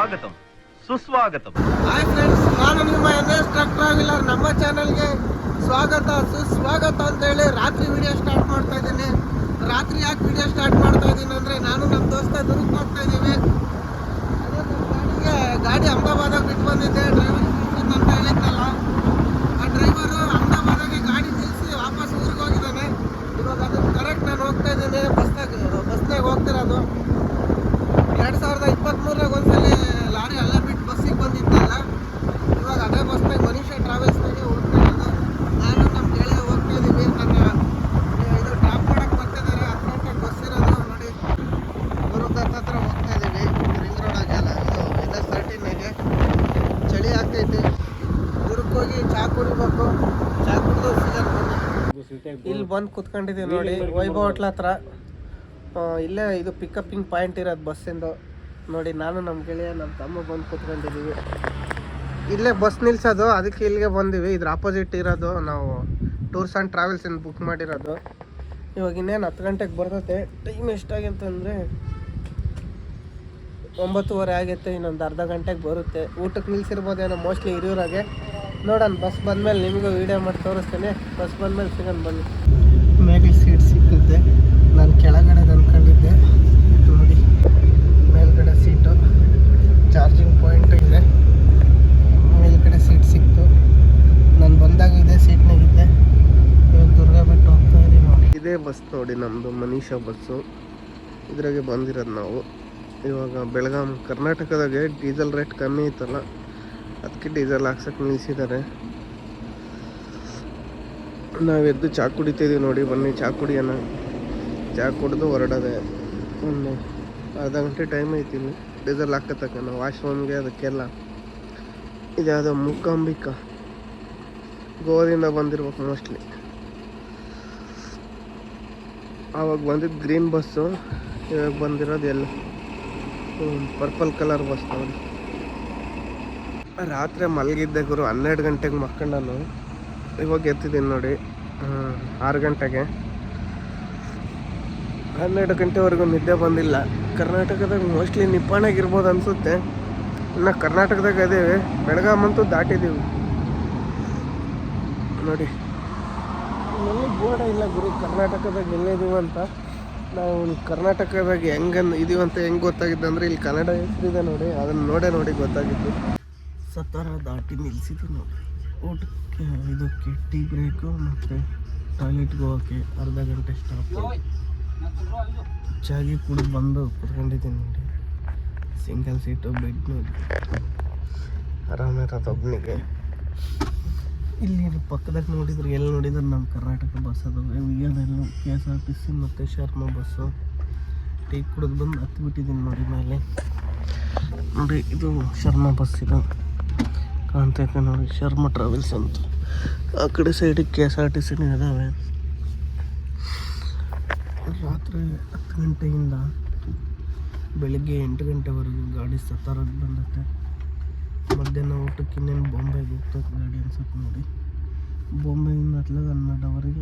ಸ್ವಾಗತಂ ಸುಸ್ವಾಗತಂ. Hi friends, ನಾನು ನಿಮ್ಮ NS truck traveller. ನಮ್ಮ ಚಾನಲ್ಗೆ ಸ್ವಾಗತ ಸುಸ್ವಾಗತ ಅಂತೇಳಿ ರಾತ್ರಿ ವಿಡಿಯೋ ಸ್ಟಾರ್ಟ್ ಮಾಡ್ತಾ ಇದ್ದೀನಿ. ರಾತ್ರಿ ಯಾಕೆ ವಿಡಿಯೋ ಸ್ಟಾರ್ಟ್ ಮಾಡ್ತಾ ಇದ್ದೀನಿ ಅಂದರೆ, ನಾನು ನಮ್ಮ ದೋಸ್ತ ದುರ್ಗ್ ಹೋಗ್ತಾ ಇದ್ದೀವಿ. ಗಾಡಿ ಅಹಮದಾಬಾದಾಗ ಬಿಟ್ಟು ಬಂದಿದ್ದೆ. ಡ್ರೈವರ್ ಅಂತ ಹೇಳಿದ್ನಲ್ಲ, ಆ ಡ್ರೈವರು ಅಹಮದಾಬಾದಾಗೆ ಗಾಡಿ ನಿಲ್ಲಿಸಿ ವಾಪಸ್ ಊರಿಗೆ ಹೋಗಿದ್ದಾನೆ. ಇವಾಗ ಅದನ್ನು ಕರೆಕ್ಟ್ ನಾನು ಹೋಗ್ತಾ ಇದ್ದೀನಿ. ಬಸ್ನಾಗ ಹೋಗ್ತಿರೋದು. 2023 ಒಂದ್ಸಲಿ ಲಾರಿ ಅಲ್ಲೇ ಬಿಟ್ಟು ಬಸ್ಸಿಗೆ ಬಂದಿದ್ದಲ್ಲ, ಇವಾಗ ಅದೇ ಬಸ್ನಾಗ ಮನುಷ್ಯ ಟ್ರಾವೆಲ್ಸ್ನಾಗೆ ಹೋಗ್ತಾ ಇರೋದು. ನಾನು ನಮ್ಮ ಗೆಳೆಯ ಹೋಗ್ತಾ ಇದ್ದೀವಿ. ಇದು ಡ್ರಾಪ್ ಮಾಡಕ್ಕೆ ಬರ್ತಿದ್ದಾರೆ. 10 ಗಂಟೆಗೆ ಬಸ್ ಇರೋದು ನೋಡಿ. ದುರ್ಗದ ಹತ್ರ ಹೋಗ್ತಾ ಇದ್ದೀವಿ. ರಿಂಗ್ ರೋಡ್ ಆಗಲ್ಲ, ಇದು NS13 ಚಳಿ ಆಗ್ತೈತಿ. ದುರ್ಗಕ್ಕೆ ಹೋಗಿ ಚಹಾ ಕುಡಿಬೇಕು. ಚಹಾ ಕುಡಿದು ಇಲ್ಲಿ ಬಂದು ಕುತ್ಕೊಂಡಿದ್ದೀವಿ ನೋಡಿ, ವೈಭವ್ ಹೋಟ್ಲ ಹತ್ರ. ಇಲ್ಲೇ ಇದು ಪಿಕಪ್ಪಿಂಗ್ ಪಾಯಿಂಟ್ ಇರೋದು ಬಸ್ಸಿಂದು ನೋಡಿ. ನಾನು ನಮ್ಮ ಗೆಳೆಯ ನಮ್ಮ ತಮ್ಮ ಬಂದು ಕೂತ್ಕೊಂಡಿದ್ದೀವಿ. ಇಲ್ಲೇ ಬಸ್ ನಿಲ್ಸೋದು, ಅದಕ್ಕೆ ಇಲ್ಲಿಗೆ ಬಂದೀವಿ. ಇದ್ರ ಆಪೋಸಿಟ್ ಇರೋದು ನಾವು ಟೂರ್ಸ್ ಆ್ಯಂಡ್ ಟ್ರಾವೆಲ್ಸಿಂದ ಬುಕ್ ಮಾಡಿರೋದು. ಇವಾಗ ಇನ್ನೇನು 10 ಗಂಟೆಗೆ ಬರ್ತೈತೆ. ಟೈಮ್ ಎಷ್ಟಾಗೈತಂದರೆ 9:30 ಆಗೈತೆ. ಇನ್ನೊಂದು ಅರ್ಧ ಗಂಟೆಗೆ ಬರುತ್ತೆ. ಊಟಕ್ಕೆ ನಿಲ್ಸಿರ್ಬೋದೇನೋ ಮೋಸ್ಟ್ಲಿ ಹಿರಿಯೂರಾಗೆ. ನೋಡೋಣ, ಬಸ್ ಬಂದಮೇಲೆ ನಿಮಗೂ ವೀಡಿಯೋ ಮಾಡಿ ತೋರಿಸ್ತೇನೆ. ಬಸ್ ಬಂದಮೇಲೆ ಸಿಗೋಣ ಬನ್ನಿ. ಮೇಲೆ ಸೀಟ್ ಸಿಕ್ಕುತ್ತೆ. ನಾನು ಕೆಳಗಡೆ ಅಂದ್ಕೊಂಡಿದ್ದೆ, ನೋಡಿ ಮೇಲ್ಗಡೆ ಸೀಟು, ಚಾರ್ಜಿಂಗ್ ಪಾಯಿಂಟ್ ಇದೆ. ಮೇಲ್ಗಡೆ ಸೀಟ್ ಸಿಕ್ತು. ನಾನು ಬಂದಾಗ ಇದೇ ಸೀಟ್ನಾಗಿದ್ದೆ. ಇವಾಗ ದುರ್ಗ ಬಿಟ್ಟು ಹೋಗ್ತಾ ಇದ್ದೀವಿ ನೋಡಿ. ಇದೇ ಬಸ್ ನೋಡಿ, ನಮ್ಮದು ಮನೀಷಾ ಬಸ್ಸು. ಇದ್ರಾಗೆ ಬಂದಿರೋದು ನಾವು. ಇವಾಗ ಬೆಳಗಾಂ ಕರ್ನಾಟಕದಾಗೆ ಡೀಸೆಲ್ ರೇಟ್ ಕಮ್ಮಿ ಇತ್ತಲ್ಲ, ಅದಕ್ಕೆ ಡೀಸೆಲ್ ಹಾಕ್ಸಕ್ಕೆ ನಿಲ್ಲಿಸಿದ್ದಾರೆ. ನಾವೆದ್ದು ಚಹಾ ಕುಡಿತಿದ್ದೀವಿ ನೋಡಿ. ಬನ್ನಿ ಚಹಾ ಕುಡಿಯೋಣ. ಚಹಾ ಕುಡಿದು ಹೊರಡೋದೆ. ಒಂದು ಅರ್ಧ ಗಂಟೆ ಟೈಮ್ ಐತಿ. ಇಲ್ಲಿ ಡೀಸೆಲ್ ಹಾಕತಕ್ಕ ನಾವು ವಾಶ್ರೂಮ್ಗೆ ಅದಕ್ಕೆಲ್ಲ. ಇದ್ಯಾವುದೋ ಮೂಕಾಂಬಿಕಾ, ಗೋವಾದಿಂದ ಬಂದಿರ್ಬೇಕು ಮೋಸ್ಟ್ಲಿ. ಆವಾಗ ಬಂದಿದ್ದು ಗ್ರೀನ್ ಬಸ್ಸು, ಇವಾಗ ಬಂದಿರೋದು ಎಲ್ಲ ಪರ್ಪಲ್ ಕಲರ್ ಬಸ್ ನೋಡಿ. ರಾತ್ರಿ ಮಲಗಿದ್ದೆ ಗುರು, 12 ಗಂಟೆಗೆ ಮಕ್ಕಂಡು ನಾನು. ಇವಾಗ ಎತ್ತಿದ್ದೀನಿ ನೋಡಿ 6 ಗಂಟೆಗೆ. 12 ಗಂಟೆವರೆಗೂ ನಿದ್ದೆ ಬಂದಿಲ್ಲ. ಕರ್ನಾಟಕದಾಗ ಮೋಸ್ಟ್ಲಿ ನಿಪ್ಪಾಣಾಗಿರ್ಬೋದು ಅನಿಸುತ್ತೆ. ಇನ್ನು ಕರ್ನಾಟಕದಾಗ ಅದೇವೆ. ಬೆಳಗಾಮಂತೂ ದಾಟಿದ್ದೀವಿ ನೋಡಿ. ಎಲ್ಲಿ ಬೋರ್ಡ ಇಲ್ಲ ಗುರು ಕರ್ನಾಟಕದಾಗ ಎಲ್ಲಿದ್ದೀವಿ ಅಂತ. ನಾವು ಕರ್ನಾಟಕದಾಗ ಇದೀವಿ ಅಂತ ಹೆಂಗೆ ಗೊತ್ತಾಗಿದ್ದು ಅಂದರೆ, ಇಲ್ಲಿ ಕನ್ನಡ ಹೆಸರಿದೆ ನೋಡಿ, ಅದನ್ನು ನೋಡಿ ಗೊತ್ತಾಗಿದ್ದು. ಸತ್ತಾರ ದಾಟಿ ನಿಲ್ಲಿಸಿದ್ವಿ ನೋಡಿ. ಊಟಕ್ಕೆ ಇದಕ್ಕೆ ಟೀ ಬ್ರೇಕು ಮತ್ತು ಟಾಯ್ಲೆಟ್ಗೆ ಹೋಗೋಕ್ಕೆ ಅರ್ಧ ಗಂಟೆ ಸ್ಟಾಪ್. ಚಾಗಿ ಕುಡಿದು ಬಂದು ಕುತ್ಕೊಂಡಿದ್ದೀನಿ ನೋಡಿ. ಸಿಂಗಲ್ ಸೀಟು ಬೆಡ್ ನೋಡಿ, ಆರಾಮಿರೋದು ಒಬ್ಬನಿಗೆ. ಇಲ್ಲಿ ಪಕ್ಕದಾಗ ನೋಡಿದ್ರೆ ಎಲ್ಲಿ ನೋಡಿದ್ರೆ ನಮ್ಮ ಕರ್ನಾಟಕ ಬಸ್ ಅದಾವೆ. ಇವೆಲ್ಲ KSRTC ಮತ್ತು ಶರ್ಮಾ ಬಸ್ಸು. ಟೀ ಕುಡಿದು ಬಂದು ಹತ್ಬಿಟ್ಟಿದ್ದೀನಿ ನೋಡಿ ಮೇಲೆ. ನೋಡಿ ಇದು ಶರ್ಮಾ ಬಸ್, ಇದು ಕಾಣ್ತೈತೆ ನೋಡಿ, ಶರ್ಮಾ ಟ್ರಾವೆಲ್ಸ್ ಅಂತ. ಆ ಕಡೆ ಸೈಡಿಗೆ KSRTC ಇದ್ದಾವೆ. ರಾತ್ರಿ 10 ಗಂಟೆಯಿಂದ ಬೆಳಗ್ಗೆ 8 ಗಂಟೆವರೆಗೂ ಗಾಡಿ ಸತ್ತಾರಕ್ಕೆ ಬಂದತ್ತೆ. ಮಧ್ಯಾಹ್ನ ಊಟಕ್ಕೆ ಇನ್ನೇನು ಬಾಂಬೆಗೆ ಹೋಗ್ತದೆ ಗಾಡಿ ಅನ್ಸುತ್ತೆ ನೋಡಿ. ಬಾಂಬೆಯಿಂದ 12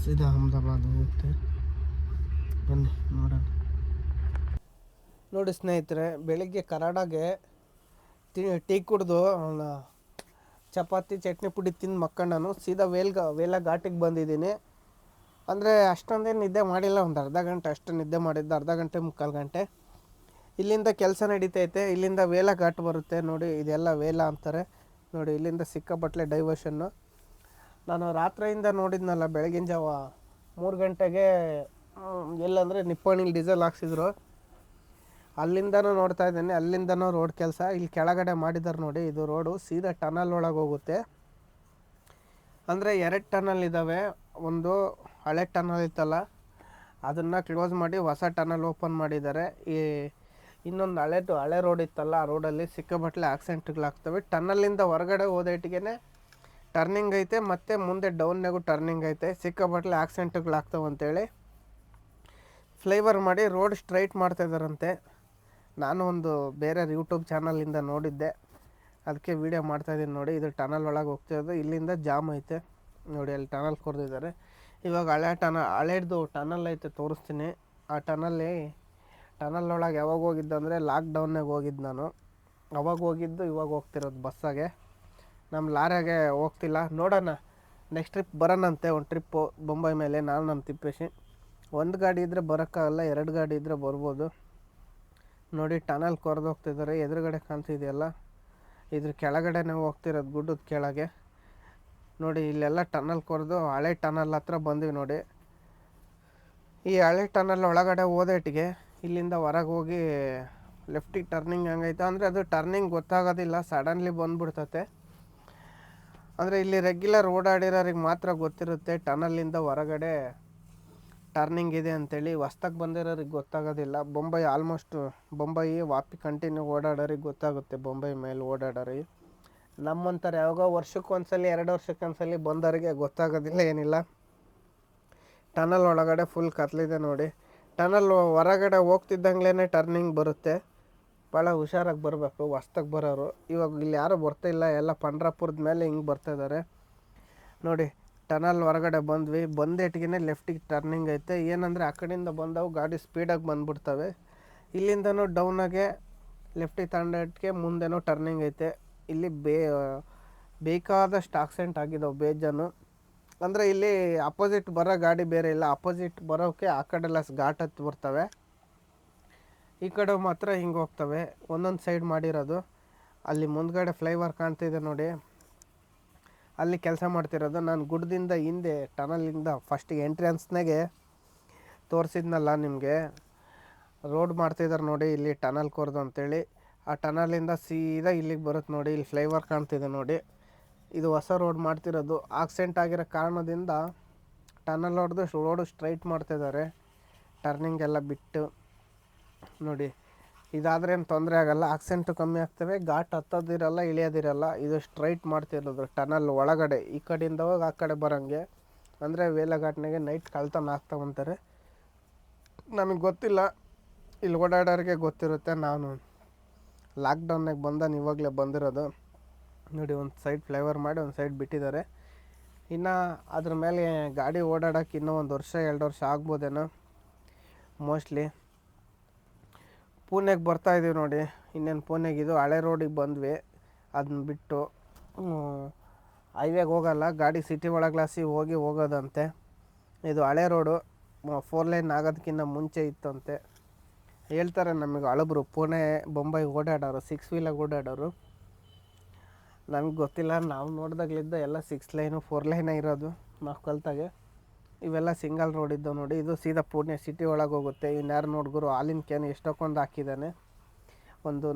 ಸೀದಾ ಅಹಮದಾಬಾದ್ ಹೋಗುತ್ತೆ. ಬನ್ನಿ ನೋಡೋಣ. ನೋಡಿ ಸ್ನೇಹಿತರೆ, ಬೆಳಿಗ್ಗೆ ಕರಾಡಾಗೆ ಟೀ ಕುಡಿದು ಚಪಾತಿ ಚಟ್ನಿ ಪುಡಿ ತಿಂದು ಮಕ್ಕಂಡನು. ಸೀದಾ ವೇಲ ಘಾಟಿಗೆ ಬಂದಿದ್ದೀನಿ. ಅಂದರೆ ಅಷ್ಟೊಂದೇನು ನಿದ್ದೆ ಮಾಡಿಲ್ಲ, ಒಂದು ಅರ್ಧ ಗಂಟೆ ಅಷ್ಟು ನಿದ್ದೆ ಮಾಡಿದ್ದು. ಅರ್ಧ ಗಂಟೆ ಮುಕ್ಕಾಲು ಗಂಟೆ. ಇಲ್ಲಿಂದ ಕೆಲಸ ನಡೀತೈತೆ. ಇಲ್ಲಿಂದ ವೇಲ ಘಾಟ್ ಬರುತ್ತೆ ನೋಡಿ. ಇದೆಲ್ಲ ವೇಲ ಅಂತಾರೆ ನೋಡಿ. ಇಲ್ಲಿಂದ ಸಿಕ್ಕಾಪಟ್ಟಲೆ ಡೈವರ್ಷನ್ನು. ನಾನು ರಾತ್ರಿಯಿಂದ ನೋಡಿದ್ನಲ್ಲ, ಬೆಳಗಿನ ಜಾವ 3 ಗಂಟೆಗೆ ಎಲ್ಲಂದರೆ ನಿಪ್ಪಾಣಿಲಿ ಡೀಸೆಲ್ ಹಾಕ್ಸಿದ್ರು. ಅಲ್ಲಿಂದನೂ ನೋಡ್ತಾ ಇದ್ದೀನಿ. ಅಲ್ಲಿಂದನೂ ರೋಡ್ ಕೆಲಸ ಇಲ್ಲಿ ಕೆಳಗಡೆ ಮಾಡಿದ್ದಾರೆ ನೋಡಿ. ಇದು ರೋಡು ಸೀದಾ ಟನಲ್ ಒಳಗೆ ಹೋಗುತ್ತೆ. ಅಂದರೆ 2 ಟನಲ್ ಇದ್ದಾವೆ. ಒಂದು ಹಳೆ ಟನಲ್ ಇತ್ತಲ್ಲ, ಅದನ್ನು ಕ್ಲೋಸ್ ಮಾಡಿ ಹೊಸ ಟನಲ್ ಓಪನ್ ಮಾಡಿದ್ದಾರೆ. ಇನ್ನೊಂದು ಹಳೆ ರೋಡ್ ಇತ್ತಲ್ಲ, ಆ ರೋಡಲ್ಲಿ ಸಿಕ್ಕಾಪಟ್ಟಲೆ ಆಕ್ಸಿಡೆಂಟ್ಗಳಾಗ್ತವೆ. ಟನಲ್ಲಿಂದ ಹೊರಗಡೆ ಹೋದೈಟಿಗೆ ಟರ್ನಿಂಗ್ ಐತೆ, ಮತ್ತು ಮುಂದೆ ಡೌನ್ನಾಗೂ ಟರ್ನಿಂಗ್ ಐತೆ. ಸಿಕ್ಕಾಪಟ್ಟಲೆ ಆಕ್ಸಿಡೆಂಟ್ಗಳಾಗ್ತವೆ ಅಂತೇಳಿ ಫ್ಲೈವರ್ ಮಾಡಿ ರೋಡ್ ಸ್ಟ್ರೈಟ್ ಮಾಡ್ತಾಯಿದ್ದಾರಂತೆ. ನಾನು ಒಂದು ಬೇರೆ ಯೂಟ್ಯೂಬ್ ಚಾನಲಿಂದ ನೋಡಿದ್ದೆ, ಅದಕ್ಕೆ ವೀಡಿಯೋ ಮಾಡ್ತಾಯಿದ್ದೀನಿ ನೋಡಿ. ಇದು ಟನಲ್ ಒಳಗೆ ಹೋಗ್ತಿರೋದು. ಇಲ್ಲಿಂದ ಜಾಮ್ ಐತೆ ನೋಡಿ, ಅಲ್ಲಿ ಟನಲ್ ಕೊರೆದಿದ್ದಾರೆ. ಇವಾಗ ಹಳೇದು ಟನಲ್ ಐತೆ, ತೋರಿಸ್ತೀನಿ. ಆ ಟನಲ್ಲಿ ಟನಲ್ ಒಳಗೆ ಯಾವಾಗ ಹೋಗಿದ್ದು ಅಂದರೆ ಲಾಕ್ಡೌನ್ನಾಗ ಹೋಗಿದ್ದು ನಾನು. ಅವಾಗ ಹೋಗಿದ್ದು ಇವಾಗ ಹೋಗ್ತಿರೋದು ಬಸ್ಸಾಗೆ. ನಮ್ಮ ಲಾರಿಯಾಗೆ ಹೋಗ್ತಿಲ್ಲ. ನೋಡೋಣ ನೆಕ್ಸ್ಟ್ ಟ್ರಿಪ್ ಬರೋಣಂತೆ, ಒಂದು ಟ್ರಿಪ್ಪು ಬೊಂಬೈ ಮೇಲೆ ನಾನು ನಮ್ಮ ತಿಪ್ಪೇಶಿ. ಒಂದು ಗಾಡಿ ಇದ್ದರೆ ಬರೋಕ್ಕಾಗಲ್ಲ, 2 ಗಾಡಿ ಇದ್ದರೆ ಬರ್ಬೋದು. ನೋಡಿ ಟನಲ್ ಕೊರೆದು ಹೋಗ್ತಿದ್ದಾರೆ, ಎದುರುಗಡೆ ಕಾಣ್ತಿದೆಯಲ್ಲ ಇದ್ರ ಕೆಳಗಡೆನೇ ಹೋಗ್ತಿರೋದು, ಗುಡ್ಡದ ಕೆಳಗೆ. ನೋಡಿ ಇಲ್ಲೆಲ್ಲ ಟನಲ್ ಕೊರೆದು ಹಳೆ ಟನಲ್ ಹತ್ರ ಬಂದ್ವಿ ನೋಡಿ. ಈ ಹಳೆ ಟನಲ್ ಒಳಗಡೆ ಹೋದೇಟಿಗೆ ಇಲ್ಲಿಂದ ಹೊರಗೆ ಹೋಗಿ ಲೆಫ್ಟಿಗೆ ಟರ್ನಿಂಗ್ ಹೆಂಗೈತೆ ಅಂದರೆ ಅದು ಟರ್ನಿಂಗ್ ಗೊತ್ತಾಗೋದಿಲ್ಲ, ಸಡನ್ಲಿ ಬಂದುಬಿಡ್ತತೆ. ಅಂದರೆ ಇಲ್ಲಿ ರೆಗ್ಯುಲರ್ ಓಡಾಡಿರೋರಿಗೆ ಮಾತ್ರ ಗೊತ್ತಿರುತ್ತೆ ಟನಲ್ಲಿಂದ ಹೊರಗಡೆ ಟರ್ನಿಂಗ್ ಇದೆ ಅಂಥೇಳಿ. ಹೊಸ್ದಾಗಿ ಬಂದಿರೋರಿಗೆ ಗೊತ್ತಾಗೋದಿಲ್ಲ. ಬೊಂಬೈ ವಾಪಿ ಕಂಟಿನ್ಯೂ ಓಡಾಡೋರಿಗೆ ಗೊತ್ತಾಗುತ್ತೆ, ಬೊಂಬೈ ಮೇಲೆ ಓಡಾಡೋರಿಗೆ. ನಮ್ಮಂತಾರೆ ಯಾವಾಗೋ ವರ್ಷಕ್ಕೊಂದ್ಸಲಿ 2 ವರ್ಷಕ್ಕೊಂದ್ಸಲಿ ಬಂದವರಿಗೆ ಗೊತ್ತಾಗೋದಿಲ್ಲ, ಏನಿಲ್ಲ. ಟನಲ್ ಒಳಗಡೆ ಫುಲ್ ಕತ್ಲಿದೆ ನೋಡಿ. ಟನಲ್ ಹೊರಗಡೆ ಹೋಗ್ತಿದ್ದಂಗ್ಲೇ ಟರ್ನಿಂಗ್ ಬರುತ್ತೆ, ಭಾಳ ಹುಷಾರಾಗಿ ಬರಬೇಕು ಹೊಸ್ದಾಗಿ ಬರೋರು. ಇವಾಗ ಇಲ್ಲಿ ಯಾರೂ ಬರ್ತಾಯಿಲ್ಲ, ಎಲ್ಲ ಪಂಡ್ರಾಪುರದ ಮೇಲೆ ಹಿಂಗೆ ಬರ್ತಾಯಿದ್ದಾರೆ ನೋಡಿ. ಟನಲ್ ಹೊರಗಡೆ ಬಂದ್ವಿ, ಬಂದೇಟಿಗೆ ಲೆಫ್ಟಿಗೆ ಟರ್ನಿಂಗ್ ಐತೆ. ಏನಂದರೆ ಆ ಕಡೆಯಿಂದ ಬಂದವು ಗಾಡಿ ಸ್ಪೀಡಾಗಿ ಬಂದ್ಬಿಡ್ತವೆ. ಇಲ್ಲಿಂದನೂ ಡೌನಾಗೆ ಲೆಫ್ಟಿಗೆ ತಗೊಂಡೇಟಿಗೆ ಮುಂದೆನೂ ಟರ್ನಿಂಗ್ ಐತೆ. ಇಲ್ಲಿ ಬೇಕಾದಷ್ಟು ಆಕ್ಸಿಡೆಂಟ್ ಆಗಿದ್ದಾವೆ ಬೇಜಾನು. ಅಂದರೆ ಇಲ್ಲಿ ಅಪೋಸಿಟ್ ಬರೋ ಗಾಡಿ ಬೇರೆ ಇಲ್ಲ, ಅಪೋಸಿಟ್ ಬರೋಕ್ಕೆ ಆ ಕಡೆಲ್ಲ ಘಾಟ್ ಹತ್ತಿ ಬರ್ತವೆ, ಈ ಕಡೆ ಮಾತ್ರ ಹಿಂಗೆ ಹೋಗ್ತವೆ. ಒಂದೊಂದು ಸೈಡ್ ಮಾಡಿರೋದು. ಅಲ್ಲಿ ಮುಂದ್ಗಡೆ ಫ್ಲೈಓವರ್ ಕಾಣ್ತಿದೆ ನೋಡಿ, ಅಲ್ಲಿ ಕೆಲಸ ಮಾಡ್ತಿರೋದು. ನಾನು ಗುಡ್ಡದಿಂದ ಹಿಂದೆ ಟನಲಿಂದ ಫಸ್ಟಿಗೆ ಎಂಟ್ರೆನ್ಸ್ನಾಗೆ ತೋರಿಸಿದ್ನಲ್ಲ ನಿಮಗೆ, ರೋಡ್ ಮಾಡ್ತಿದ್ದಾರೆ ನೋಡಿ ಇಲ್ಲಿ ಟನಲ್ ಕೊರ್ದು ಅಂತೇಳಿ. ಆ ಟನಲಿಂದ ಸೀದಾ ಇಲ್ಲಿಗೆ ಬರುತ್ತೆ ನೋಡಿ, ಇಲ್ಲಿ ಫ್ಲೈಓವರ್ ಕಾಣ್ತಿದೆ ನೋಡಿ. ಇದು ಹೊಸ ರೋಡ್ ಮಾಡ್ತಿರೋದು. ಆಕ್ಸಿಡೆಂಟ್ ಆಗಿರೋ ಕಾರಣದಿಂದ ಟನಲ್ ಹೊಡೆದು ರೋಡು ಸ್ಟ್ರೈಟ್ ಮಾಡ್ತಿದ್ದಾರೆ, ಟರ್ನಿಂಗ್ ಎಲ್ಲ ಬಿಟ್ಟು ನೋಡಿ. ಇದಾದರೆ ಏನು ತೊಂದರೆ ಆಗೋಲ್ಲ, ಆಕ್ಸಿಡೆಂಟು ಕಮ್ಮಿ ಆಗ್ತವೆ, ಘಾಟ್ ಹತ್ತೋದಿರಲ್ಲ ಇಳಿಯೋದಿರಲ್ಲ. ಇದು ಸ್ಟ್ರೈಟ್ ಮಾಡ್ತಿರೋದು ಟನಲ್ ಒಳಗಡೆ, ಈ ಕಡೆಯಿಂದ ಹೋಗಿ ಆ ಕಡೆ ಬರೋಂಗೆ. ಅಂದರೆ ವೇಲಘಾಟ್ನಾಗೆ ನೈಟ್ ಕಳ್ತನ ಆಗ್ತಾವಂತಾರೆ. ನಮಗೆ ಗೊತ್ತಿಲ್ಲ, ಇಲ್ಲಿ ಓಡಾಡೋರಿಗೆ ಗೊತ್ತಿರುತ್ತೆ. ನಾನು ಲಾಕ್ಡೌನ್ನಾಗ ಬಂದಾನು ಇವಾಗಲೇ ಬಂದಿರೋದು ನೋಡಿ. ಒಂದು ಸೈಡ್ ಫ್ಲೈಓವರ್ ಮಾಡಿ ಒಂದು ಸೈಡ್ ಬಿಟ್ಟಿದ್ದಾರೆ. ಇನ್ನು ಅದ್ರ ಮೇಲೆ ಗಾಡಿ ಓಡಾಡೋಕೆ ಇನ್ನೂ 1 ವರ್ಷ 2 ವರ್ಷ ಆಗ್ಬೋದೇನೋ ಮೋಸ್ಟ್ಲಿ. ಪುಣೆಗೆ ಬರ್ತಾಯಿದ್ದೀವಿ ನೋಡಿ. ಇನ್ನೇನು ಪುಣೆಗೆ, ಇದು ಹಳೆ ರೋಡಿಗೆ ಬಂದ್ವಿ. ಅದನ್ನ ಬಿಟ್ಟು ಹೈವೇಗೆ ಹೋಗಲ್ಲ, ಗಾಡಿ ಸಿಟಿ ಒಳಗ್ಲಾಸಿ ಹೋಗೋದಂತೆ. ಇದು ಹಳೆ ರೋಡು, 4 ಲೈನ್ ಆಗೋದಕ್ಕಿಂತ ಮುಂಚೆ ಇತ್ತಂತೆ ಹೇಳ್ತಾರೆ ನಮಗೆ ಹಳಬ್ರು. ಪುಣೆ ಬೊಂಬೈ ಓಡಾಡೋರು, 6 ವೀಲಾಗಿ ಓಡಾಡೋರು. ನಮಗೆ ಗೊತ್ತಿಲ್ಲ, ನಾವು ನೋಡಿದಾಗಲಿದ್ದ ಎಲ್ಲ 6 ಲೈನು 4 ಲೈನೇ ಇರೋದು ನಾವು ಕಲ್ತಾಗೆ. ಇವೆಲ್ಲ ಸಿಂಗಲ್ ರೋಡ್ ಇದ್ದವು ನೋಡಿ. ಇದು ಸೀದಾ ಪುಣೆ ಸಿಟಿ ಒಳಗೆ ಹೋಗುತ್ತೆ. ಇನ್ಯಾರು ನೋಡಿದ್ರು ಹಾಲಿನ ಕ್ಯಾನ್ ಎಷ್ಟೊಂದು ಹಾಕಿದ್ದಾನೆ, ಒಂದು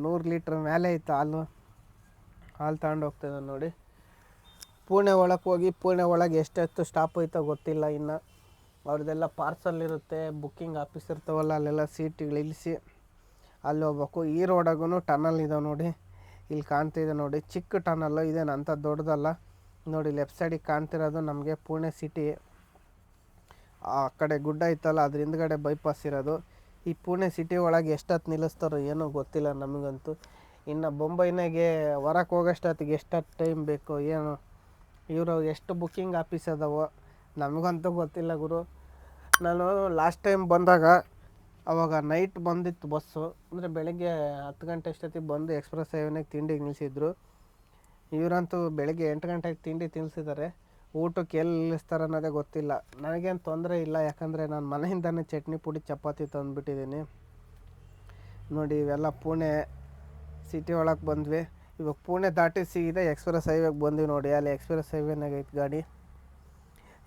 100 ಲೀಟ್ರ್ ಮೇಲೆ ಇತ್ತು ಹಾಲು ತಗೊಂಡು ಹೋಗ್ತಿದ್ದಾನೆ ನೋಡಿ. ಪುಣೆ ಒಳಗೆ ಹೋಗಿ, ಪುಣೆ ಒಳಗೆ ಎಷ್ಟೆಷ್ಟು ಸ್ಟಾಪ್ ಐತೋ ಗೊತ್ತಿಲ್ಲ ಇನ್ನು. ಅವ್ರದ್ದೆಲ್ಲ ಪಾರ್ಸಲ್ ಇರುತ್ತೆ, ಬುಕ್ಕಿಂಗ್ ಆಫೀಸ್ ಇರ್ತಾವಲ್ಲ, ಅಲ್ಲೆಲ್ಲ ಸೀಟ್ಗಳು ಇಳಿಸಿ ಅಲ್ಲಿ ಹೋಗ್ಬೇಕು. ಈ ರೋಡಾಗೂ ಟನಲ್ ಇದಾವೆ ನೋಡಿ, ಇಲ್ಲಿ ಕಾಣ್ತಿದೆ ನೋಡಿ. ಚಿಕ್ಕ ಟನಲ್ಲು ಇದೇನು ಅಂಥ ದೊಡ್ಡದಲ್ಲ ನೋಡಿ. ಲೆಫ್ಟ್ ಸೈಡಿಗೆ ಕಾಣ್ತಿರೋದು ನಮಗೆ ಪುಣೆ ಸಿಟಿ. ಆ ಕಡೆ ಗುಡ್ಡ ಇತ್ತಲ್ಲ, ಅದ್ರ ಹಿಂದ್ಗಡೆ ಬೈಪಾಸ್ ಇರೋದು. ಈ ಪುಣೆ ಸಿಟಿ ಒಳಗೆ ಎಷ್ಟೊತ್ತು ನಿಲ್ಲಿಸ್ತಾರೋ ಏನೋ ಗೊತ್ತಿಲ್ಲ ನಮಗಂತೂ. ಇನ್ನು ಬೊಂಬೈನಾಗೆ ಹೊರಕ್ಕೆ ಹೋಗೋಷ್ಟೊತ್ತಿಗೆ ಎಷ್ಟೊತ್ತು ಟೈಮ್ ಬೇಕು ಏನು, ಇವರು ಎಷ್ಟು ಬುಕ್ಕಿಂಗ್ ಆಫೀಸ್ ಅದಾವೋ ನಮಗಂತೂ ಗೊತ್ತಿಲ್ಲ ಗುರು. ನಾನು ಲಾಸ್ಟ್ ಟೈಮ್ ಬಂದಾಗ ಅವಾಗ ನೈಟ್ ಬಂದಿತ್ತು ಬಸ್ಸು. ಅಂದರೆ ಬೆಳಗ್ಗೆ 10 ಗಂಟೆ ಅಷ್ಟೊತ್ತಿಗೆ ಬಂದು ಎಕ್ಸ್ಪ್ರೆಸ್ ಹೈವೇನಾಗ ತಿಂಡಿಗೆ ನಿಲ್ಲಿಸಿದ್ರು. ಇವರಂತೂ ಬೆಳಗ್ಗೆ 8 ಗಂಟೆಗೆ ತಿಂಡಿ ತಿನ್ನಿಸಿದ್ದಾರೆ. ಊಟಕ್ಕೆ ಎಲ್ಲಿ ನಿಲ್ಲಿಸ್ತಾರೆ ಅನ್ನೋದೇ ಗೊತ್ತಿಲ್ಲ. ನನಗೇನು ತೊಂದರೆ ಇಲ್ಲ, ಯಾಕಂದರೆ ನಾನು ಮನೆಯಿಂದನೇ ಚಟ್ನಿ ಪುಡಿ ಚಪಾತಿ ತಂದುಬಿಟ್ಟಿದ್ದೀನಿ ನೋಡಿ. ಇವೆಲ್ಲ ಪುಣೆ ಸಿಟಿ ಒಳಗೆ ಬಂದ್ವಿ. ಇವಾಗ ಪುಣೆ ದಾಟಿ ಸೀದಾ ಎಕ್ಸ್ಪ್ರೆಸ್ ಹೈವೇಗೆ ಬಂದ್ವಿ ನೋಡಿ. ಅಲ್ಲಿ ಎಕ್ಸ್ಪ್ರೆಸ್ ಹೈವೇನಾಗ ಐತೆ ಗಾಡಿ.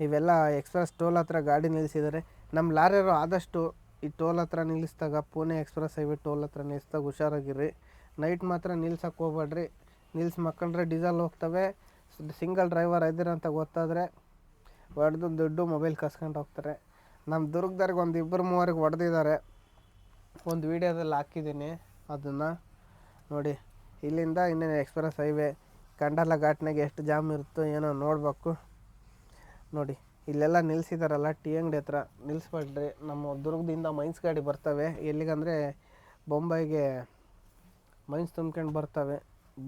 ಇವೆಲ್ಲ ಎಕ್ಸ್ಪ್ರೆಸ್ ಟೋಲ್ ಹತ್ರ ಗಾಡಿ ನಿಲ್ಲಿಸಿದ್ದಾರೆ. ನಮ್ಮ ಲಾರಿಯವರು ಆದಷ್ಟು ಈ ಟೋಲ್ ಹತ್ರ ನಿಲ್ಲಿಸಿದಾಗ, ಪುಣೆ ಎಕ್ಸ್ಪ್ರೆಸ್ ಹೈವೇ ಟೋಲ್ ಹತ್ರ ನಿಲ್ಲಿಸಿದಾಗ ಹುಷಾರಾಗಿರ್ರಿ. ನೈಟ್ ಮಾತ್ರ ನಿಲ್ಸಕ್ಕೆ ಹೋಗ್ಬೇಡ್ರಿ. ನಿಲ್ಸಿ ಮಕ್ಕಂಡ್ರೆ ಡೀಸೆಲ್ ಹೋಗ್ತವೆ. ಸಿಂಗಲ್ ಡ್ರೈವರ್ ಇದ್ದೀರಂತ ಗೊತ್ತಾದರೆ ಹೊಡೆದು ದುಡ್ಡು ಮೊಬೈಲ್ ಕಸ್ಕೊಂಡು ಹೋಗ್ತಾರೆ. ನಮ್ಮ ದುರ್ಗದವ್ರಿಗೆ ಒಂದು 2-3 ಹೊಡೆದಿದ್ದಾರೆ. ಒಂದು ವೀಡಿಯೋದಲ್ಲಿ ಹಾಕಿದ್ದೀನಿ ಅದನ್ನು ನೋಡಿ. ಇಲ್ಲಿಂದ ಇನ್ನೇನು ಎಕ್ಸ್ಪ್ರೆಸ್ ಹೈವೇ ಕಂಡಲ ಘಾಟ್ನಾಗೆ ಎಷ್ಟು ಜಾಮ್ ಇರುತ್ತೋ ಏನೋ ನೋಡಬೇಕು ನೋಡಿ. ಇಲ್ಲೆಲ್ಲ ನಿಲ್ಲಿಸಿದಾರಲ್ಲ ಟೀ ಅಂಗಡಿ ಹತ್ರ, ನಿಲ್ಲಿಸ್ಬೇಡ್ರಿ. ನಮ್ಮ ದುರ್ಗದಿಂದ ಮೈನ್ಸ್ ಗಾಡಿ ಬರ್ತವೆ. ಎಲ್ಲಿಗಂದರೆ ಬೊಂಬೈಗೆ ಮೈನ್ಸ್ ತುಂಬ್ಕೊಂಡು ಬರ್ತವೆ.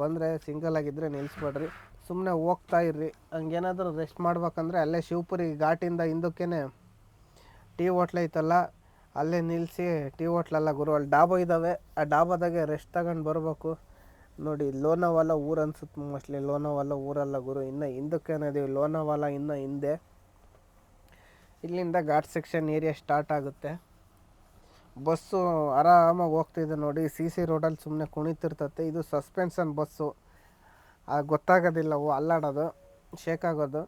ಬಂದರೆ ಸಿಂಗಲ್ ಆಗಿದ್ದರೆ ನಿಲ್ಲಿಸ್ಬೇಡ್ರಿ, ಸುಮ್ಮನೆ ಹೋಗ್ತಾ ಇರ್ರಿ. ಹಂಗೇನಾದರೂ ರೆಸ್ಟ್ ಮಾಡ್ಬೇಕಂದ್ರೆ ಅಲ್ಲೇ ಶಿವಪುರಿ ಘಾಟಿಂದ ಹಿಂದಕ್ಕೇ ಟೀ ಹೋಟ್ಲ್ ಐತಲ್ಲ, ಅಲ್ಲೇ ನಿಲ್ಲಿಸಿ ಟೀ ಹೋಟ್ಲಲ್ಲ ಗುರು, ಅಲ್ಲಿ ಡಾಬಾ ಇದ್ದಾವೆ, ಆ ಡಾಬಾದಾಗೆ ರೆಸ್ಟ್ ತಗೊಂಡು ಬರಬೇಕು. ನೋಡಿ ಲೋನಾವಾಲ ಊರು ಅನ್ಸುತ್ತೆ ಮೋಸ್ಟ್ಲಿ. ಲೋನಾವಾಲ ಊರಲ್ಲ ಗುರು, ಇನ್ನು ಹಿಂದಕ್ಕೆ ಇದೀವಿ. ಲೋನಾವಾಲ ಇನ್ನು ಹಿಂದೆ. ಇಲ್ಲಿಂದ ಘಾಟ್ ಸೆಕ್ಷನ್ ಏರಿಯಾ ಸ್ಟಾರ್ಟ್ ಆಗುತ್ತೆ. ಬಸ್ಸು ಆರಾಮಾಗಿ ಹೋಗ್ತಿದೆ ನೋಡಿ. ಸಿ ರೋಡಲ್ಲಿ ಸುಮ್ಮನೆ ಕುಣಿತಿರ್ತತೆ. ಇದು ಸಸ್ಪೆನ್ಷನ್ ಬಸ್ಸು, ಗೊತ್ತಾಗೋದಿಲ್ಲ ಅಲ್ಲಾಡೋದು, ಶೇಕ್ ಆಗೋದು.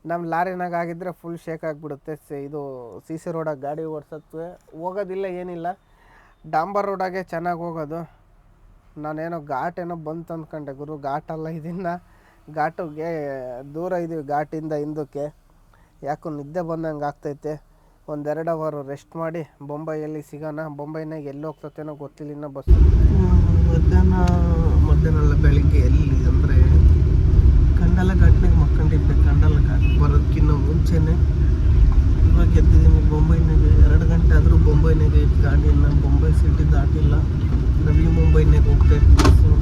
ನಮ್ಮ ಲಾರಿನಾಗ ಆಗಿದ್ದರೆ ಫುಲ್ ಶೇಕ್ ಆಗಿಬಿಡುತ್ತೆ. ಇದು ಸಿ ರೋಡಾಗಿ ಗಾಡಿ ಓಡಿಸತ್ವೆ ಹೋಗೋದಿಲ್ಲ, ಏನಿಲ್ಲ. ಡಾಂಬರ್ ರೋಡಾಗೆ ಚೆನ್ನಾಗಿ ಹೋಗೋದು. ನಾನೇನೋ ಘಾಟ್ ಏನೋ ಬಂತು ಅಂದ್ಕೊಂಡೆ ಗುರು, ಘಾಟಲ್ಲ. ಇದನ್ನು ಘಾಟಿಗೆ ದೂರ ಇದ್ದೀವಿ, ಘಾಟಿಂದ ಹಿಂದಕ್ಕೆ. ಯಾಕೋ ನಿದ್ದೆ ಬಂದಂಗೆ ಆಗ್ತೈತೆ. 1-2 ಅವರ್ ರೆಸ್ಟ್ ಮಾಡಿ ಬೊಂಬೈಯಲ್ಲಿ ಸಿಗೋಣ. ಬೊಂಬೈನಾಗ ಎಲ್ಲಿ ಹೋಗ್ತತೇನೋ ಗೊತ್ತಿಲ್ಲ ಇನ್ನೂ ಬಸ್ಸು. ಮಧ್ಯಾಹ್ನ ಬೆಳಿಗ್ಗೆ ಎಲ್ಲಿ ಅಂದರೆ ಕಂಡಲ ಘಾಟ್ನಾಗ ಮಕ್ಕೊಂಡಿದ್ದೆ. ಕಂಡಲ ಘಾಟ್ ಬರೋದಕ್ಕಿಂತ ಮುಂಚೆನೇ ಇವಾಗ ಎದ್ದಿದ್ದೀನಿ. ಬೊಂಬೈನಾಗೆ 2 ಗಂಟೆ ಆದರೂ ಬೊಂಬೈನಾಗೆ ಇತ್ತು ಗಾಡಿಯನ್ನು. ಬೊಂಬೈ ಸಿಟಿ ದಾಟಿಲ್ಲ, ನವಿ ಮುಂಬೈನಾಗ ಹೋಗ್ತಾಯಿತ್ತು ಬಸ್ಸು.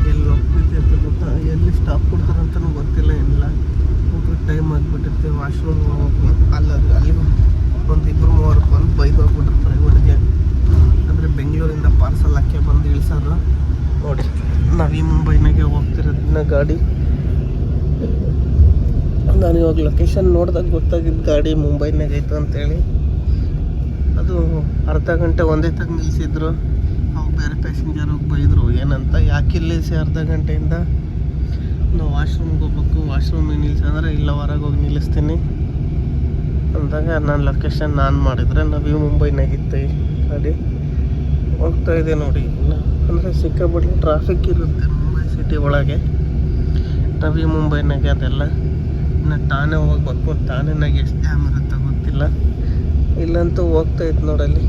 ಎಲ್ಲಿ ಹೋಗ್ತೈತೆ ಅಂತ ಗೊತ್ತಾ, ಎಲ್ಲಿ ಸ್ಟಾಪ್ ಕೊಡ್ತಾರಂತನೂ ಗೊತ್ತಿಲ್ಲ, ಏನಿಲ್ಲ. ಹೋಗ್ಬಿಟ್ಟು ಟೈಮ್ ಆಗಿಬಿಟ್ಟಿರ್ತೀವಿ. ವಾಶ್ರೂಮ್ ಹೋಗ್ಬೇಕು. ಅಲ್ಲಿಗೂ 1-2-3 ಬಂದು ಬೈದು ಹೋಗ್ಬಿಟ್ಟಿರ್ತಾರೆ ಒಳಗೆ. ಅಂದರೆ ಬೆಂಗಳೂರಿಂದ ಪಾರ್ಸಲ್ ಹಾಕಿ ಬಂದು ಇಳಿಸೋರು ನೋಡಿ. ನವಿ ಮುಂಬೈನಾಗೆ ಹೋಗ್ತಿರೋದನ್ನ ಗಾಡಿ. ನಾನು ಇವಾಗ ಲೊಕೇಶನ್ ನೋಡಿದಾಗ ಗೊತ್ತಾಗಿದ್ದು ಗಾಡಿ ಮುಂಬೈನಾಗ ಐತು ಅಂತೇಳಿ. ಅದು ಅರ್ಧ ಗಂಟೆ ಒಂದೇ ತಗ ನಿಲ್ಲಿಸಿದ್ರು. ಅವಾಗ ಬೇರೆ ಪ್ಯಾಸೆಂಜರ್ ಹೋಗಿ ಬೈದರು ಏನಂತ, ಯಾಕೆ ಇಲ್ಲಿ ನಿಲ್ಲಿಸಿ ಅರ್ಧ ಗಂಟೆಯಿಂದ, ನಾವು ವಾಶ್ರೂಮ್ಗೆ ಹೋಗ್ಬೇಕು, ವಾಶ್ರೂಮಿಗೆ ನಿಲ್ಲಿಸಂದ್ರೆ ಇಲ್ಲ ಹೊರಗೆ ಹೋಗಿ ನಿಲ್ಲಿಸ್ತೀನಿ ಅಂದಾಗ ನಾನು ಲೊಕೇಶನ್ ಮಾಡಿದರೆ ನವಿ ಮುಂಬೈನಾಗಿತ್ತು ಈ ಗಾಡಿ. ಹೋಗ್ತಾಯಿದೆ ನೋಡಿ. ಅಂದರೆ ಸಿಕ್ಕಾಬಿಟ್ಟು ಟ್ರಾಫಿಕ್ ಇರುತ್ತೆ ಮುಂಬೈ ಸಿಟಿ ಒಳಗೆ. ನವಿ ಮುಂಬೈನಾಗೆ ಅದೆಲ್ಲ. ಇನ್ನು ಠಾಣೆ ಹೋಗ್ಬೇಕು. ಠಾಣೆನಾಗ ಎಷ್ಟು ಜಾಮ್ ಇರುತ್ತೆ ಗೊತ್ತಿಲ್ಲ. ಇಲ್ಲಂತೂ ಹೋಗ್ತಾಯಿತ್ತು ನೋಡಲ್ಲಿ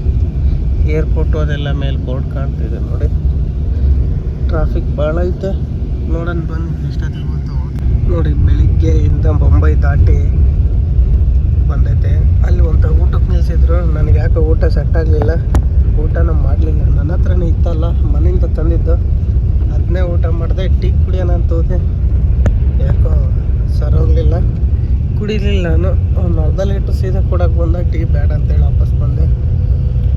ಏರ್ಪೋರ್ಟು ಅದೆಲ್ಲ ಮೇಲೆ ಬೋರ್ಡ್ ಕಾಣ್ತಿದೆ ನೋಡಿ. ಟ್ರಾಫಿಕ್ ಭಾಳ ಐತೆ. ನೋಡೋಣ ಬನ್ನಿ ಎಷ್ಟಾದ್ರು ನೋಡಿ. ಬೆಳಿಗ್ಗೆಯಿಂದ ಮುಂಬೈ ದಾಟಿ ಬಂದೈತೆ. ಅಲ್ಲಿ ಒಂಥರ ಊಟಕ್ಕೆ ನಿಲ್ಲಿಸಿದ್ರು. ನನಗೆ ಯಾಕೆ ಊಟ ಸೆಟ್ ಆಗಲಿಲ್ಲ, ಊಟನ ಮಾಡಲಿಲ್ಲ. ನನ್ನ ಹತ್ರನೇ ಇತ್ತಲ್ಲ, ಮನೆಯಿಂದ ತಂದಿದ್ದು, ಅದನ್ನೇ ಊಟ ಮಾಡಿದೆ. ಟೀ ಕುಡಿಯೋಣ ಅಂತ ಹೋದೆ, ಯಾಕೋ ಸರೋಗಲಿಲ್ಲ, ಕುಡಿಲಿಲ್ಲ. ನಾನು ಒಂದು ಅರ್ಧ ಲೀಟ್ರ್ ಸೀದಾ ಕೊಡೋಕೆ ಬಂದ. ಟೀ ಬೇಡ ಅಂತೇಳಿ ವಾಪಸ್ ಬಂದೆ.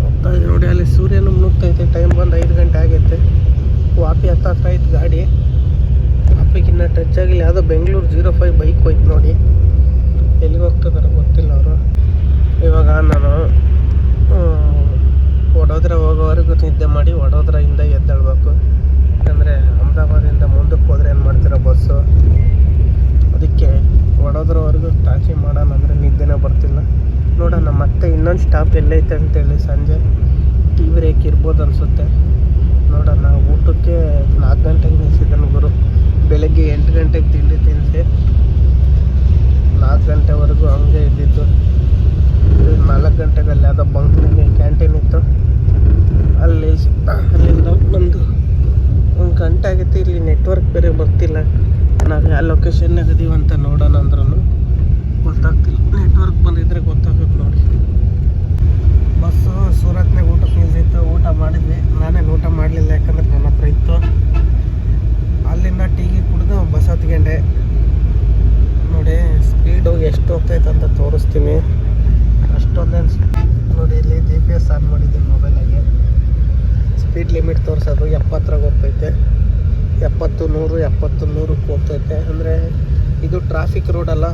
ಹೋಗ್ತಾ ನೋಡಿ, ಅಲ್ಲಿ ಸೂರ್ಯನೂ ಮುಳುಗ್ತೈತೆ. ಟೈಮ್ ಬಂದು 5 ಗಂಟೆ ಆಗೈತೆ. ವಾಪಿ ಹತ್ತಾಯ್ತು ಗಾಡಿ. ವಾಪಿಗಿನ್ನ ಟಚ್ ಆಗಿಲ್ಲ. ಯಾವುದೋ ಬೆಂಗಳೂರು 05 ಬೈಕ್ ಹೋಯ್ತು ನೋಡಿ. ಎಲ್ಲಿಗೆ ಹೋಗ್ತಿದಾರೆ ಗೊತ್ತಿಲ್ಲ ಅವರು. ಇವಾಗ ನಾನು ವಡೋದರ ಹೋಗೋವರೆಗೂ ನಿದ್ದೆ ಮಾಡಿ ವಡೋದರಿಂದ ಎದ್ದೇಳಬೇಕು. ಯಾಕಂದರೆ ಅಹಮದಾಬಾದಿಂದ ಮುಂದಕ್ಕೆ ಹೋದರೆ ಏನು ಮಾಡ್ತಿರೋ ಬಸ್ಸು. ಅದಕ್ಕೆ ವಡೋದರವರೆಗೂ ಟಾಚಿ ಮಾಡೋಣ ಅಂದರೆ ನಿದ್ದೆನೇ ಬರ್ತಿಲ್ಲ. ನೋಡೋಣ ಮತ್ತೆ ಇನ್ನೊಂದು ಸ್ಟಾಪ್ ಎಲ್ಲೈತೆ ಅಂತೇಳಿ. ಸಂಜೆ ಟೀ ಬ್ರೇಕ್ ಇರ್ಬೋದು ಅನಿಸುತ್ತೆ. ನೋಡೋಣ. ಊಟಕ್ಕೆ 4 ಗಂಟೆಗೆ ನಿಲ್ಸಿದ್ದಾನೆ ಗುರು. ಬೆಳಗ್ಗೆ 8 ಗಂಟೆಗೆ ತಿಂಡಿ ತಿನ್ನಿಸಿ 4 ಗಂಟೆವರೆಗೂ ಹಂಗೆ ಇದ್ದಿದ್ದು. 4 ಗಂಟೆಗೆ ಅಲ್ಲಿ ಯಾವುದೋ ಬಂಕ್ನಾಗೆ ಕ್ಯಾಂಟೀನ್ ಇತ್ತು, ಅಲ್ಲಿಂದ ಬಂದು 1 ಗಂಟೆ ಆಗಿತ್ತು. ಇಲ್ಲಿ ನೆಟ್ವರ್ಕ್ ಬೇರೆ ಬರ್ತಿಲ್ಲ. ನಾವು ಯಾವ ಲೊಕೇಶನ್ನಾಗ ಇದೀವಿ ಅಂತ ನೋಡೋಣ ಅಂದ್ರೂ ಗೊತ್ತಾಗ್ತಿಲ್ಲ. ನೆಟ್ವರ್ಕ್ ಬಂದಿದ್ರೆ ಗೊತ್ತಾಗುತ್ತೆ ನೋಡಿ. ಬಸ್ಸು ಸೂರತ್ನಾಗ ಊಟಕ್ಕೆ ನಿಲ್ಸಿತ್ತು. ಊಟ ಮಾಡಿದ್ವಿ. ನಾನೇನು ಊಟ ಮಾಡಲಿಲ್ಲ, ಯಾಕಂದ್ರೆ ನನ್ನ ಹತ್ರ ಇತ್ತು. ಅಲ್ಲಿಂದ ಟೀಗೆ ಕುಡಿದು ಬಸ್ ಹತ್ಕೊಂಡೆ ನೋಡಿ. ಸ್ಪೀಡು ಎಷ್ಟು ಹೋಗ್ತೈತೆ ಅಂತ ತೋರಿಸ್ತೀನಿ. ಅಷ್ಟೊಂದೇನು ನೋಡಿ. ಇಲ್ಲಿ GPS ಆನ್ ಮಾಡಿದ್ದೀನಿ ಮೊಬೈಲಾಗೆ. ಸ್ಪೀಡ್ ಲಿಮಿಟ್ ತೋರಿಸೋದು 70ರಾಗ ಹೋಗ್ತೈತೆ. 70-100 ಹೋಗ್ತೈತೆ. ಅಂದರೆ ಇದು ಟ್ರಾಫಿಕ್ ರೋಡಲ್ಲ.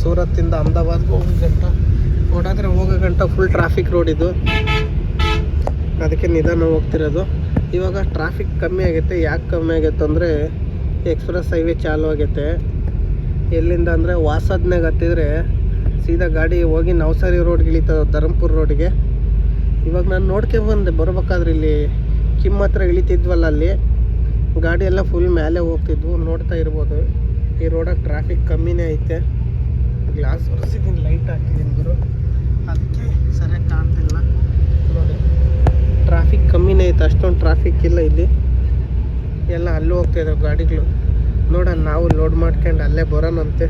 ಸೂರತ್ತಿಂದ ಅಹಮದಾಬಾದ್ಗೆ ಹೋಗೋ ಗಂಟ ಫುಲ್ ಟ್ರಾಫಿಕ್ ರೋಡ್ ಇದು. ಅದಕ್ಕೆ ನಿಧಾನ ಹೋಗ್ತಿರೋದು. ಇವಾಗ ಟ್ರಾಫಿಕ್ ಕಮ್ಮಿ ಆಗೈತೆ. ಯಾಕೆ ಕಮ್ಮಿ ಆಗೈತೆ ಅಂದರೆ ಎಕ್ಸ್ಪ್ರೆಸ್ ಹೈವೇ ಚಾಲು ಆಗೈತೆ. ಎಲ್ಲಿಂದ ಅಂದರೆ ವಾಸದ್ನಾಗ ಹತ್ತಿದ್ರೆ ಸೀದಾ ಗಾಡಿ ಹೋಗಿ ನವಸಾರಿ ರೋಡ್ಗೆ ಇಳಿತದೆ, ಧರ್ಮಪುರ ರೋಡ್ಗೆ. ಇವಾಗ ನಾನು ನೋಡ್ಕೊಂಡ್ಬಂದೆ ಬರ್ಬೇಕಾದ್ರೆ. ಇಲ್ಲಿ ಕಿಮ್ ಹತ್ರ ಇಳಿತಿದ್ವಲ್ಲ, ಅಲ್ಲಿ ಗಾಡಿ ಎಲ್ಲ ಫುಲ್ ಮೇಲೆ ಹೋಗ್ತಿದ್ವು. ನೋಡ್ತಾ ಇರ್ಬೋದು. ಈ ರೋಡಾಗ ಟ್ರಾಫಿಕ್ ಕಮ್ಮಿನೇ ಐತೆ. ಗ್ಲಾಸ್ ಒರೆಸಿದ್ದೀನಿ, ಲೈಟ್ ಹಾಕಿದ್ದೀನಿ ಗುರು, ಅದಕ್ಕೆ ಸರಿಯಾಗಿ ಕಾಣ್ತಿಲ್ಲ ನೋಡಿ. ಟ್ರಾಫಿಕ್ ಕಮ್ಮಿನೇ ಐತೆ, ಅಷ್ಟೊಂದು ಟ್ರಾಫಿಕ್ ಇಲ್ಲ ಇಲ್ಲಿ. ಎಲ್ಲ ಅಲ್ಲೂ ಹೋಗ್ತಾಯಿದ್ದಾವೆ ಗಾಡಿಗಳು. ನೋಡೋಣ, ನಾವು ಲೋಡ್ ಮಾಡ್ಕೊಂಡು ಅಲ್ಲೇ ಬರೋಣಂತೆ.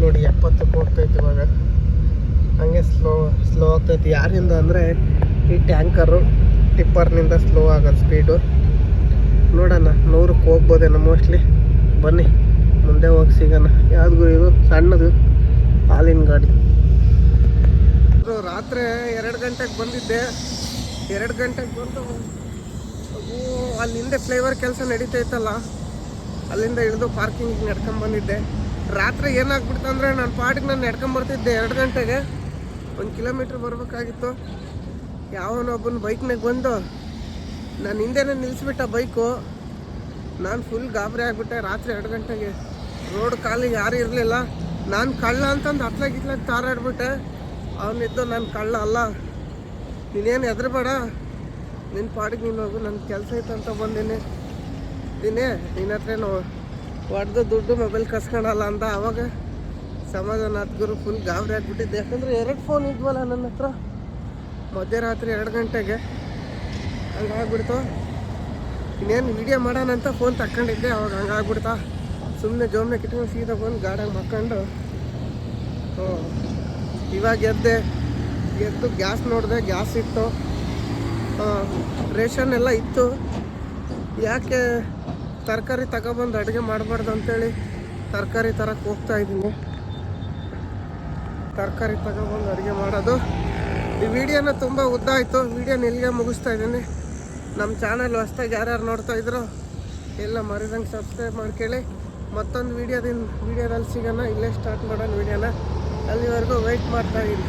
ನೋಡಿ 70ಕ್ಕೆ ಹೋಗ್ತೈತೆ ಇವಾಗ. ಹಂಗೆ ಸ್ಲೋ ಆಗ್ತೈತಿ. ಯಾರಿಂದ ಅಂದರೆ ಈ ಟ್ಯಾಂಕರು ಟಿಪ್ಪರ್ನಿಂದ ಸ್ಲೋ ಆಗೋದು ಸ್ಪೀಡು. ನೋಡೋಣ 100ಕ್ಕೆ ಹೋಗ್ಬೋದೇನೋ ಮೋಸ್ಟ್ಲಿ. ಬನ್ನಿ ಮುಂದೆ ಹೋಗಿ ಸಿಗೋಣ. ಯಾವ್ದು ಇದು ಸಣ್ಣದು ಹಾಲಿನ ಗಾಡಿ. ರಾತ್ರಿ 2 ಗಂಟೆಗೆ ಬಂದಿದ್ದೆ. 2 ಗಂಟೆಗೆ ಬಂದು ಅಲ್ಲಿ ಹಿಂದೆ ಫ್ಲೇವರ್ ಕೆಲಸ ನಡೀತೈತಲ್ಲ, ಅಲ್ಲಿಂದ ಇಳಿದು ಪಾರ್ಕಿಂಗಿಗೆ ನಡ್ಕೊಂಬಂದಿದ್ದೆ. ರಾತ್ರಿ ಏನಾಗ್ಬಿಡ್ತು ಅಂದರೆ ನಾನು ಪಾಟಿಗೆ ನಾನು ನಡ್ಕೊಂಬರ್ತಿದ್ದೆ 2 ಗಂಟೆಗೆ. 1 ಕಿಲೋಮೀಟ್ರ್ ಬರಬೇಕಾಗಿತ್ತು. ಯಾವನೊಬ್ಬನ ಬೈಕ್ನಾಗ ಬಂದು ನಾನು ಹಿಂದೆನೇ ನಿಲ್ಲಿಸ್ಬಿಟ್ಟ ಬೈಕು. ನಾನು ಫುಲ್ ಗಾಬರಿ ಆಗಿಬಿಟ್ಟೆ. ರಾತ್ರಿ 2 ಗಂಟೆಗೆ ರೋಡ್ ಖಾಲಿ, ಯಾರೂ ಇರಲಿಲ್ಲ. ನಾನು ಕಳ್ಳ ಅಂತಂದು ಹತ್ಲಾಗ ತಾರಾಡ್ಬಿಟ್ಟೆ. ಅವನಿದ್ದು ನಾನು ಕಳ್ಳ ಅಲ್ಲ, ನೀನೇನು ಹೆದರ್ಬೇಡ, ನಿನ್ನ ಪಾಡಿಗೆ ನೀನು ಹೋಗು, ನನ್ನ ಕೆಲಸ ಐತೆ ಅಂತ ಬಂದೀನಿ. ನಿನ್ನ ಹತ್ರನೂ ಹೊಡೆದು ದುಡ್ಡು ಮೊಬೈಲ್ ಕಸ್ಕೊಳಲ್ಲ ಅಂತ. ಆವಾಗ ಸಮಾಧಾನ ಆದ ಗುರು. ಫುಲ್ ಗಾಬರಿ ಆಗಿಬಿಟ್ಟಿದ್ದೆ. ಯಾಕಂದರೆ 2 ಫೋನ್ ಇದ್ವಲ್ಲ ನನ್ನ ಹತ್ರ. ಮಧ್ಯರಾತ್ರಿ 2 ಗಂಟೆಗೆ ಹಂಗಾಗ್ಬಿಡ್ತು. ಇನ್ನೇನು ವೀಡಿಯೋ ಮಾಡೋಣಂತ ಫೋನ್ ತಗೊಂಡಿದ್ದೆ. ಅವಾಗ ಹಂಗಾಗ್ಬಿಡ್ತಾ. ಸುಮ್ಮನೆ ಜೋಮ್ನೆ ಕಿಟ್ಕೊಂಡು ಸೀದಾ ಬಂದು ಗಾಡಿಯಾಗ ಮಕ್ಕೊಂಡು ಇವಾಗ ಎದ್ದು ಗ್ಯಾಸ್ ನೋಡಿದೆ, ಗ್ಯಾಸ್ ಇತ್ತು, ರೇಷನ್ ಎಲ್ಲ ಇತ್ತು. ಯಾಕೆ ತರಕಾರಿ ತಗೊಬಂದು ಅಡುಗೆ ಮಾಡಬಾರ್ದು ಅಂತೇಳಿ ತರಕಾರಿ ತರಕ್ಕೆ ಹೋಗ್ತಾಯಿದ್ದೀನಿ. ತರಕಾರಿ ತಗೊಬಂದು ಅಡುಗೆ ಮಾಡೋದು. ಈ ವಿಡಿಯೋನ ತುಂಬ ಉದ್ದ ಆಯಿತು. ವಿಡಿಯೋನ ಇಲ್ಲಿಗೆ ಮುಗಿಸ್ತಾ ಇದ್ದೀನಿ. ನಮ್ಮ ಚಾನಲ್ ಹೊಸ್ದಾಗಿ ಯಾರ್ಯಾರು ನೋಡ್ತಾ ಇದ್ರು ಎಲ್ಲ ಮರಿದಂಗೆ ಸಬ್ಸ್ಕ್ರೈಬ್ ಮಾಡ್ಕೊಳ್ಳಿ. ಮತ್ತೊಂದು ವಿಡಿಯೋದಲ್ಲಿ ಸಿಗೋಣ. ಇಲ್ಲೇ ಸ್ಟಾರ್ಟ್ ಮಾಡೋಣ ವಿಡಿಯೋನ. ಅಲ್ಲಿವರೆಗೂ ವೆಯ್ಟ್ ಮಾಡ್ತಾಯಿದ್ದೀನಿ.